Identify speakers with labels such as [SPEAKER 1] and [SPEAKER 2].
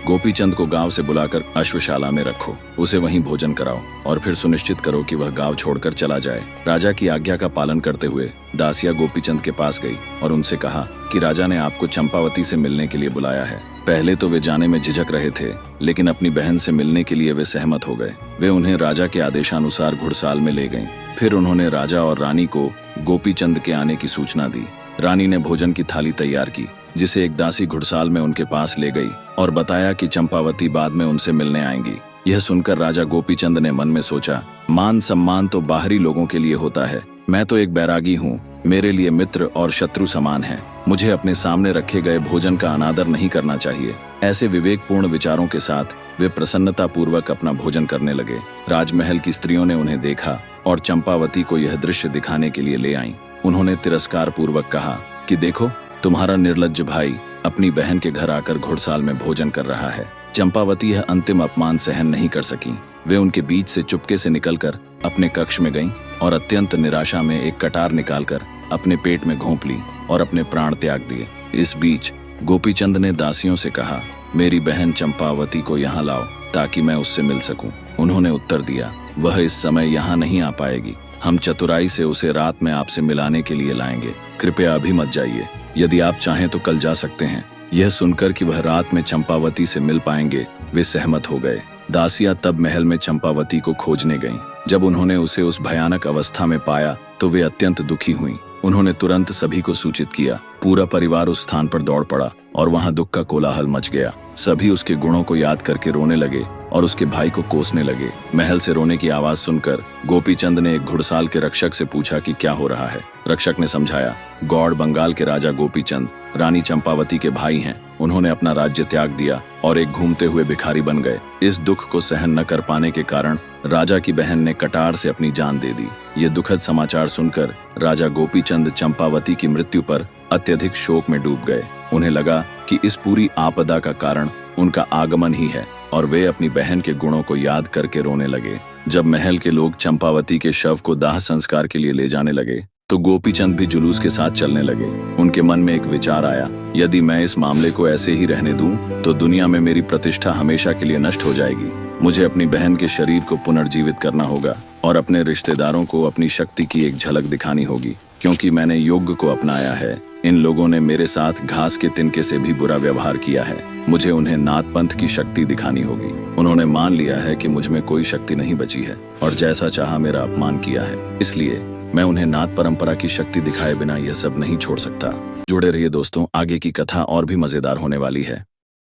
[SPEAKER 1] गोपीचंद को गांव से बुलाकर अश्वशाला में रखो, उसे वहीं भोजन कराओ और फिर सुनिश्चित करो कि वह गांव छोड़कर चला जाए। राजा की आज्ञा का पालन करते हुए दासिया गोपीचंद के पास गई और उनसे कहा कि राजा ने आपको चंपावती से मिलने के लिए बुलाया है। पहले तो वे जाने में झिझक रहे थे, लेकिन अपनी बहन से मिलने के लिए वे सहमत हो गए। वे उन्हें राजा के आदेशानुसार घुड़साल में ले गईं। फिर उन्होंने राजा और रानी को गोपीचंद के आने की सूचना दी। रानी ने भोजन की थाली तैयार की, जिसे एक दासी घुड़साल में उनके पास ले गई और बताया कि चंपावती बाद में उनसे मिलने आएंगी। यह सुनकर राजा गोपीचंद ने मन में सोचा, मान सम्मान तो बाहरी लोगों के लिए होता है, मैं तो एक बैरागी हूँ, मेरे लिए मित्र और शत्रु समान हैं। मुझे अपने सामने रखे गए भोजन का अनादर नहीं करना चाहिए। ऐसे विवेकपूर्ण विचारों के साथ वे प्रसन्नता पूर्वक अपना भोजन करने लगे। राजमहल की स्त्रियों ने उन्हें देखा और चंपावती को यह दृश्य दिखाने के लिए ले आईं। उन्होंने तिरस्कार पूर्वक कहा कि देखो, तुम्हारा निर्लज्ज भाई अपनी बहन के घर आकर घुड़साल में भोजन कर रहा है। चंपावती यह अंतिम अपमान सहन नहीं कर सकी। वे उनके बीच से चुपके से निकलकर अपने कक्ष में गईं और अत्यंत निराशा में एक कटार निकालकर अपने पेट में घोंप ली और अपने प्राण त्याग दिए। इस बीच गोपीचंद ने दासियों से कहा, मेरी बहन चंपावती को यहाँ लाओ ताकि मैं उससे मिल सकूं। उन्होंने उत्तर दिया, वह इस समय यहाँ नहीं आ पाएगी। हम चतुराई से उसे रात में आपसे मिलाने के लिए लाएंगे। कृपया अभी मत जाइए। यदि आप चाहें तो कल जा सकते हैं। यह सुनकर कि वह रात में चंपावती से मिल पाएंगे, वे सहमत हो गए। दासियां तब महल में चंपावती को खोजने गईं। जब उन्होंने उसे उस भयानक अवस्था में पाया तो वे अत्यंत दुखी हुईं। उन्होंने तुरंत सभी को सूचित किया। पूरा परिवार उस स्थान पर दौड़ पड़ा और वहां दुख का कोलाहल मच गया। सभी उसके गुणों को याद करके रोने लगे और उसके भाई को कोसने लगे। महल से रोने की आवाज सुनकर गोपीचंद ने एक घुड़साल के रक्षक से पूछा कि क्या हो रहा है। रक्षक ने समझाया, गौड़ बंगाल के राजा गोपीचंद रानी चंपावती के भाई हैं। उन्होंने अपना राज्य त्याग दिया और एक घूमते हुए भिखारी बन गए। इस दुख को सहन न कर पाने के कारण राजा की बहन ने कटार से अपनी जान दे दी। ये दुखद समाचार सुनकर राजा गोपीचंद चंपावती की मृत्यु पर अत्यधिक शोक में डूब गए। उन्हें लगा कि इस पूरी आपदा का कारण उनका आगमन ही है और वे अपनी बहन के गुणों को याद करके रोने लगे। जब महल के लोग चंपावती के शव को दाह संस्कार के लिए ले जाने लगे तो गोपीचंद भी जुलूस के साथ चलने लगे। उनके मन में एक विचार आया, यदि मैं इस मामले को ऐसे ही रहने दूं तो दुनिया में मेरी प्रतिष्ठा हमेशा के लिए नष्ट हो जाएगी। मुझे अपनी बहन के शरीर को पुनर्जीवित करना होगा और अपने रिश्तेदारों को अपनी शक्ति की एक झलक दिखानी होगी। क्योंकि मैंने योग को अपनाया है, इन लोगों ने मेरे साथ घास के तिनके से भी बुरा व्यवहार किया है। मुझे उन्हें नाथ पंथ की शक्ति दिखानी होगी। उन्होंने मान लिया है कि मुझ में कोई शक्ति नहीं बची है और जैसा चाहा मेरा अपमान किया है, इसलिए मैं उन्हें नाथ परंपरा की शक्ति दिखाए बिना यह सब नहीं छोड़ सकता। जुड़े रहिए दोस्तों, आगे की कथा और भी मजेदार होने वाली है।